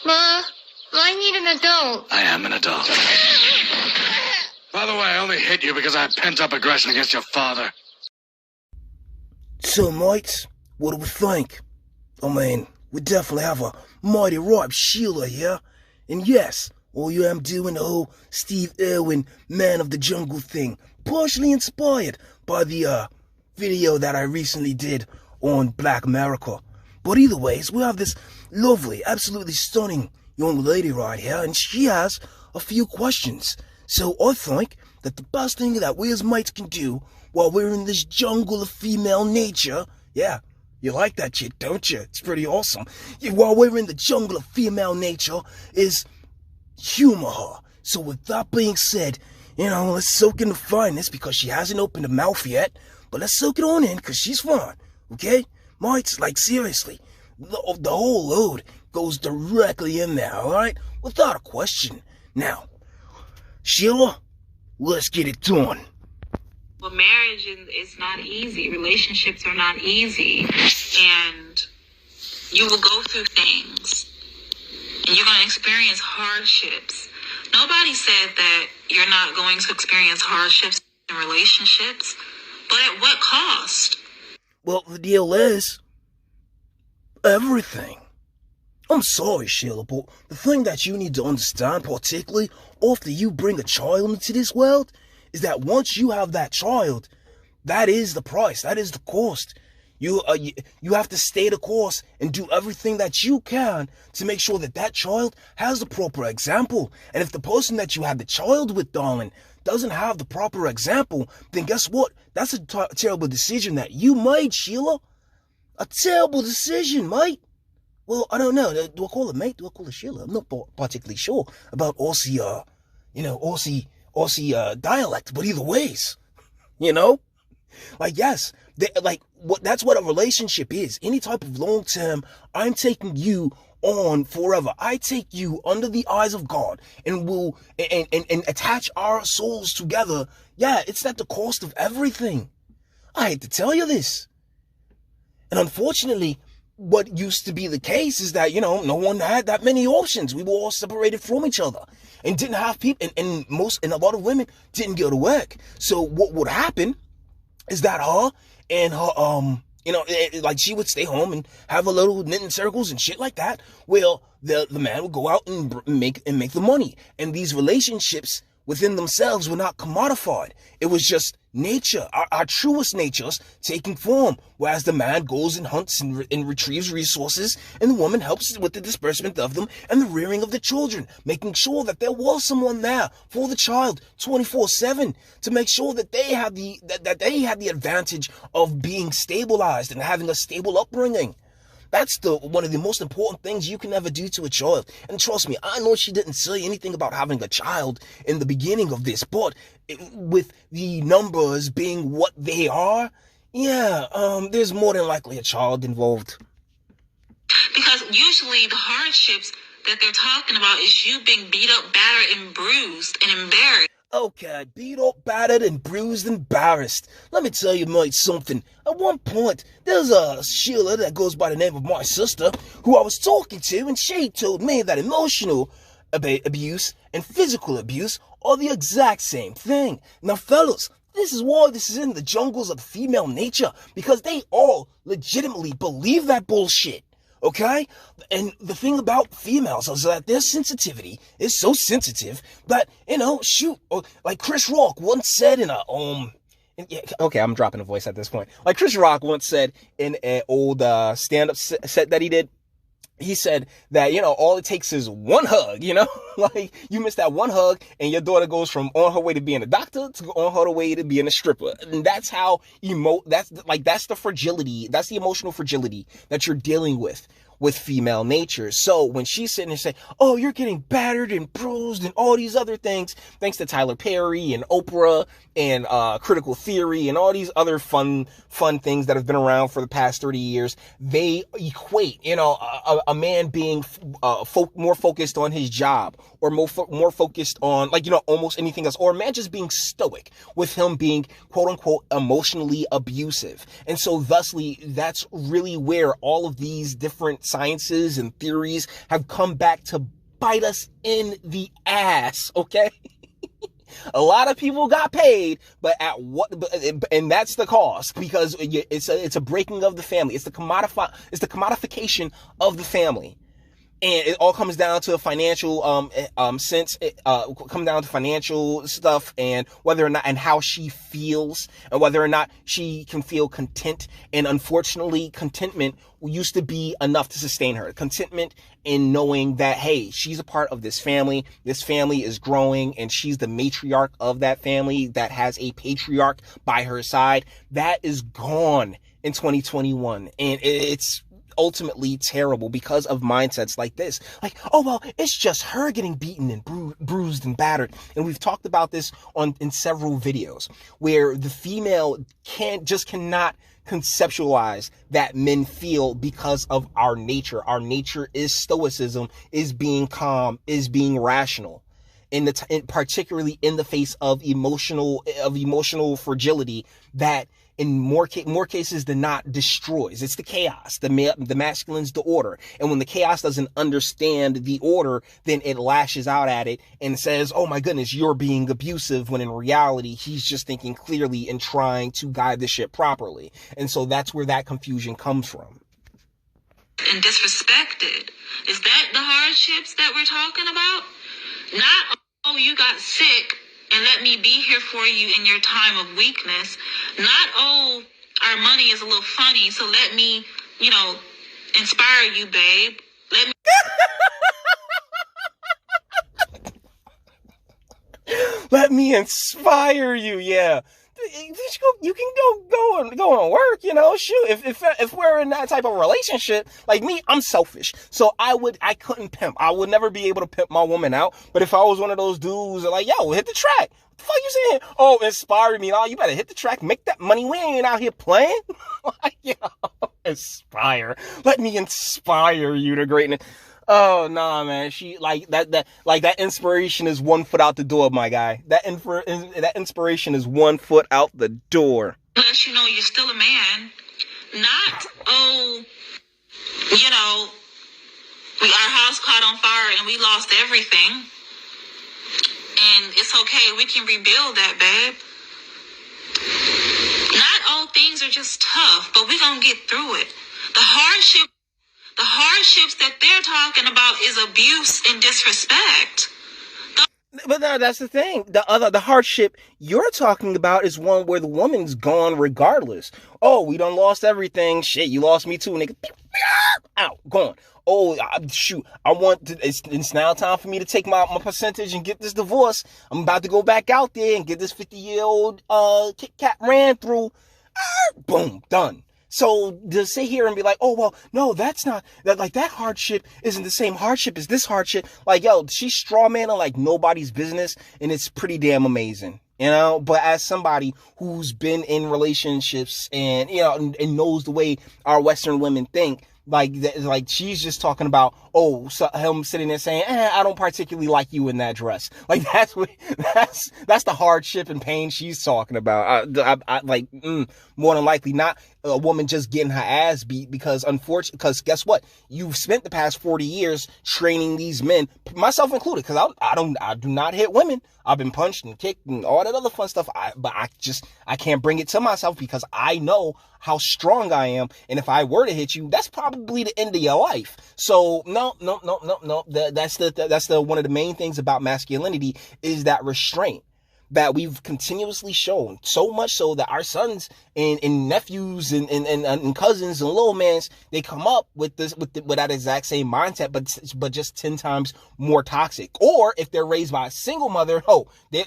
Ma, I need an adult. I am an adult. By the way, I only hit you because I had pent-up aggression against your father. So, mates, what do we think? I mean, we definitely have a mighty ripe Sheila here. And yes, all you am doing the whole Steve Irwin Man of the Jungle thing, partially inspired by the video that I recently did on Black America. But either ways, we have this lovely, absolutely stunning young lady right here, and she has a few questions. So I think that the best thing that we as mates can do while we're in this jungle of female nature, yeah, you like that shit, don't you? It's pretty awesome. Yeah, while we're in the jungle of female nature is humor her. So with that being said, let's soak in the fineness because she hasn't opened her mouth yet, but let's soak it on in because she's fine, okay? Mates, like seriously, the whole load goes directly in there, alright? Without a question. Now, Sheila, let's get it done. Well, marriage is not easy. Relationships are not easy. And you will go through things. And you're going to experience hardships. Nobody said that you're not going to experience hardships in relationships. But at what cost? Well, the deal is everything. I'm sorry, Sheila, but the thing that you need to understand, particularly after you bring a child into this world, is that once you have that child, that is the price, that is the cost. You have to stay the course and do everything that you can to make sure that that child has the proper example. And if the person that you had the child with, darling, doesn't have the proper example, then guess what? That's a terrible decision that you made, Sheila. A terrible decision, mate. Well, I don't know. Do I call it mate? Do I call it Sheila? I'm not particularly sure about Aussie, Aussie dialect, but either ways, like, yes, that's what a relationship is. Any type of long-term, I'm taking you on forever. I take you under the eyes of God and will, and attach our souls together. Yeah, it's at the cost of everything. I hate to tell you this. And unfortunately, what used to be the case is that, no one had that many options. We were all separated from each other and didn't have people, and a lot of women didn't go to work. So what would happen is that her and her, like she would stay home and have a little knitting circles and shit like that. Well, the man would go out and make the money. And these relationships within themselves were not commodified. It was just nature, our truest natures taking form, whereas the man goes and hunts and retrieves resources, and the woman helps with the disbursement of them and the rearing of the children, making sure that there was someone there for the child 24/7 to make sure that they had the advantage of being stabilized and having a stable upbringing. That's one of the most important things you can ever do to a child. And trust me, I know she didn't say anything about having a child in the beginning of this, but with the numbers being what they are, there's more than likely a child involved. Because usually the hardships that they're talking about is you being beat up, battered, and bruised, and embarrassed. Okay, beat up, battered, and bruised, embarrassed. Let me tell you, mate, something. At one point, there's a Sheila that goes by the name of my sister who I was talking to, and she told me that emotional abuse and physical abuse are the exact same thing. Now, fellas, this is why this is in the jungles of female nature, because they all legitimately believe that bullshit. Okay? And the thing about females is that their sensitivity is so sensitive that, like Chris Rock once said in okay, I'm dropping a voice at this point. Like Chris Rock once said in an old stand-up set that he did, he said that, all it takes is one hug, like you miss that one hug and your daughter goes from on her way to being a doctor to on her way to being a stripper. And that's how that's the fragility. That's the emotional fragility that you're dealing with female nature. So when she's sitting there saying, oh, you're getting battered and bruised and all these other things, thanks to Tyler Perry and Oprah and Critical Theory and all these other fun things that have been around for the past 30 years, they equate, a man being more focused on his job or more focused on, almost anything else, or a man just being stoic with him being, quote unquote, emotionally abusive. And so thusly, that's really where all of these different sciences and theories have come back to bite us in the ass, okay? A lot of people got paid, but at what? And that's the cost, because it's a breaking of the family. It's the commodification of the family. And it all comes down to a financial sense. It comes down to financial stuff, and whether or not, and how she feels, and whether or not she can feel content. And unfortunately, contentment used to be enough to sustain her. Contentment in knowing that, hey, she's a part of this family. This family is growing, and she's the matriarch of that family that has a patriarch by her side. That is gone in 2021, and it's ultimately terrible because of mindsets like this. Like, oh, well, it's just her getting beaten and bruised and battered. And we've talked about this in several videos, where the female cannot conceptualize that men feel because of our nature. Our nature is stoicism, is being calm, is being rational. Particularly in the face of emotional fragility that in more cases than not destroys. It's the chaos. The masculine's the order. And when the chaos doesn't understand the order, then it lashes out at it and says, oh my goodness, you're being abusive, when in reality, he's just thinking clearly and trying to guide the ship properly. And so that's where that confusion comes from. And disrespected. Is that the hardships that we're talking about? Not, oh, you got sick and let me be here for you in your time of weakness. Not, oh, our money is a little funny, so let me, inspire you, babe. Let me... Let me inspire you, yeah. You can go and work, shoot. If we're in that type of relationship, like me, I'm selfish. So I couldn't pimp. I would never be able to pimp my woman out. But if I was one of those dudes that like, yo, hit the track. What the fuck you saying? Oh, inspire me. Oh, you better hit the track, make that money. We ain't out here playing. Like, yo, inspire. Let me inspire you to greatness. Oh, nah, man. She that inspiration is 1 foot out the door, my guy. That inspiration is 1 foot out the door. Unless you're still a man. Not, our house caught on fire and we lost everything. And it's okay. We can rebuild that, babe. Not all things are just tough, but we're going to get through it. The hardships that they're talking about is abuse and disrespect. But no, that's the thing. The hardship you're talking about is one where the woman's gone regardless. Oh, we done lost everything. Shit, you lost me too, nigga. Out, gone. Oh, shoot. It's now time for me to take my percentage and get this divorce. I'm about to go back out there and get this 50-year-old Kit Kat ran through. Boom, done. So to sit here and be like, oh, well, no, that's not that. Like, that hardship isn't the same hardship as this hardship. Like, yo, she's straw manning like nobody's business, and it's pretty damn amazing, But as somebody who's been in relationships and and knows the way our Western women think, like she's just talking about, so him sitting there saying, I don't particularly like you in that dress. Like, that's the hardship and pain she's talking about. More than likely not a woman just getting her ass beat because guess what? You've spent the past 40 years training these men, myself included, because I do not hit women. I've been punched and kicked and all that other fun stuff. But I can't bring it to myself because I know how strong I am. And if I were to hit you, that's probably the end of your life. So no. That's the one of the main things about masculinity is that restraint that we've continuously shown, so much so that our sons and nephews and cousins and little mans, they come up with that exact same mindset, but just 10 times more toxic. Or if they're raised by a single mother, they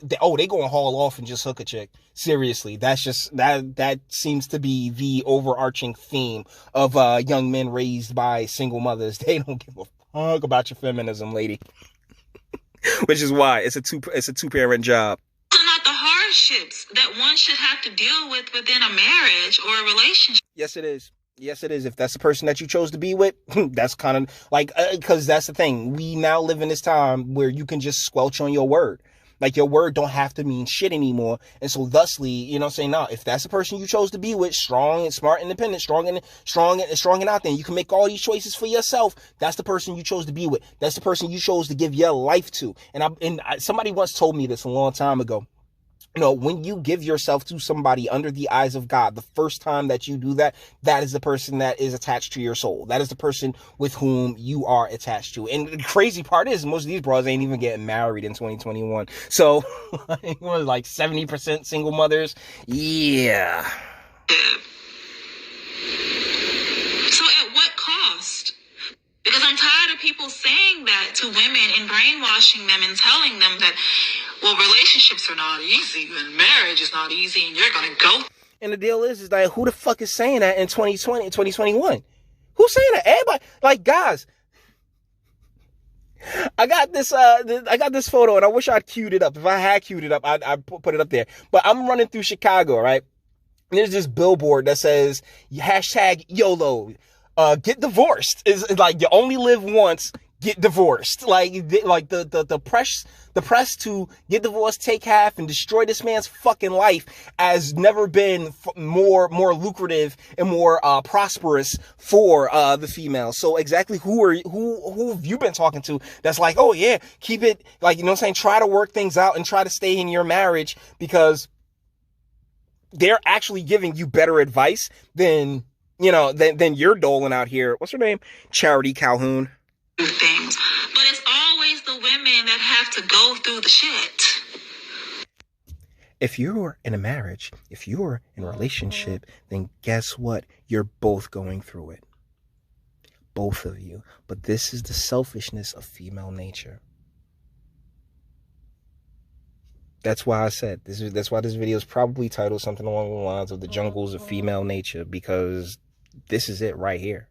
gonna haul off and just hook a chick. Seriously, that's just that seems to be the overarching theme of young men raised by single mothers. They don't give a fuck about your feminism, lady. Which is why it's a two-parent job. Not the hardships that one should have to deal with within a marriage or a relationship. Yes, it is. If that's the person that you chose to be with, that's kind of like, because that's the thing. We now live in this time where you can just squelch on your word. Like, your word don't have to mean shit anymore. And so thusly, you know what I'm saying? Now, if that's the person you chose to be with, strong and smart, independent, strong and out there, and you can make all these choices for yourself, that's the person you chose to be with. That's the person you chose to give your life to. And somebody once told me this a long time ago. You know, when you give yourself to somebody under the eyes of God, the first time that you do that, that is the person that is attached to your soul. That is the person with whom you are attached to. And the crazy part is, most of these bros ain't even getting married in 2021. So, like 70% single mothers? Yeah. So at what cost? Because I'm tired of people saying that to women and brainwashing them and telling them that, well, relationships are not easy and marriage is not easy and you're going to go. And the deal is like, who the fuck is saying that in 2020, 2021? Who's saying that? Everybody, like, guys, I got this photo, and I wish I'd queued it up. If I had queued it up, I'd put it up there. But I'm running through Chicago, right? And there's this billboard that says, hashtag YOLO, get divorced. Is like, you only live once, get divorced. Like the press to get divorced, take half, and destroy this man's fucking life has never been more lucrative and more prosperous for the female. So exactly who have you been talking to that's like, oh yeah, keep it, like, you know what I'm saying, try to work things out and try to stay in your marriage, because they're actually giving you better advice than, you know, than you're doling out here. What's her name? Charity Calhoun. Things, but it's always the women that have to go through the shit. If you're in a marriage, if you're in a relationship, then guess what? You're both going through it. Both of you. But this is the selfishness of female nature. That's why I said that's why this video is probably titled something along the lines of the jungles of female nature, because this is it right here.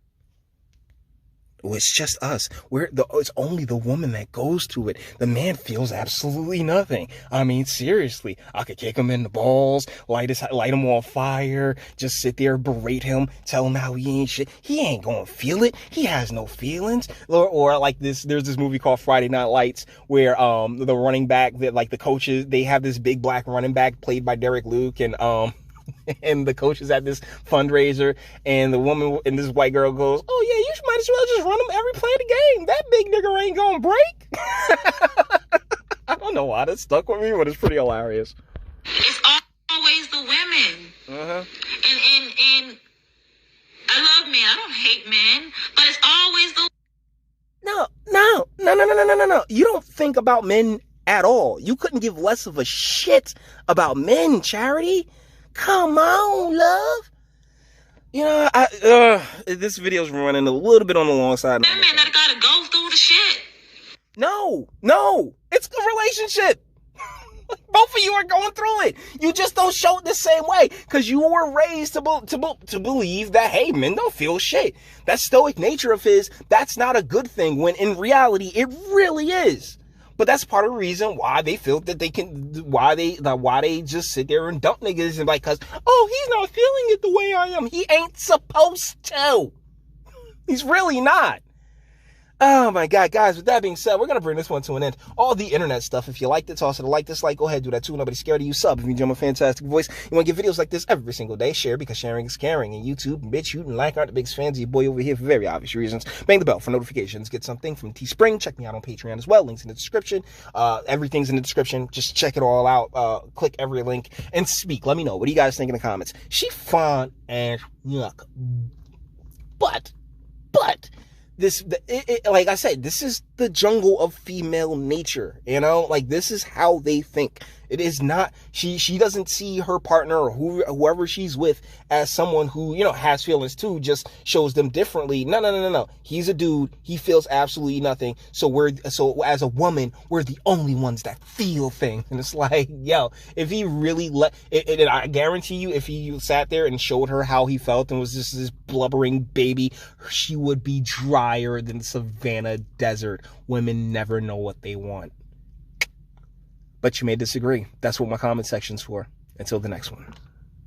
It's just us. It's only the woman that goes through it. The man feels absolutely nothing. I mean, seriously, I could kick him in the balls, light him on fire, just sit there, berate him, tell him how he ain't shit. He ain't gonna feel it. He has no feelings. Or like this, there's this movie called Friday Night Lights where the running back, that like the coaches, they have this big black running back played by Derek Luke, and and the coach is at this fundraiser, and the woman and this white girl goes, oh yeah, you might as well just run them every play of the game. That big nigga ain't gonna break. I don't know why that stuck with me, but it's pretty hilarious. It's always the women. Uh-huh. And I love men. I don't hate men, but it's always the... No. You don't think about men at all. You couldn't give less of a shit about men, Charity. Come on, love. You know, this video's running a little bit on the long side. That man that gotta go through the shit. No, it's a relationship. Both of you are going through it. You just don't show it the same way because you were raised to believe that, hey, men don't feel shit. That stoic nature of his, that's not a good thing, when in reality it really is. But that's part of the reason why they feel that they can, why they just sit there and dump niggas, and like, cause, oh, he's not feeling it the way I am. He ain't supposed to. He's really not. Oh my God, guys, with that being said, we're going to bring this one to an end. All the internet stuff, if you liked it, toss it a like, dislike, go ahead, do that too. Nobody's scared of you. Sub if you enjoy my fantastic voice. You want to get videos like this every single day. Share, because sharing is caring. And YouTube and Bitchute and like aren't the biggest fans of your boy over here for very obvious reasons. Bang the bell for notifications. Get something from Teespring. Check me out on Patreon as well. Links in the description. Everything's in the description. Just check it all out. Click every link and speak. Let me know. What do you guys think in the comments? She fine as yuck. But like I said, this is the jungle of female nature, you know, like this is how they think. It is not, she doesn't see her partner or whoever she's with as someone who, you know, has feelings too, just shows them differently. No. He's a dude. He feels absolutely nothing. So as a woman, we're the only ones that feel things. And it's like, yo, if he really I guarantee you, if he sat there and showed her how he felt and was just this blubbering baby, she would be drier than Savannah Desert. Women never know what they want. But you may disagree. That's what my comment section's for. Until the next one.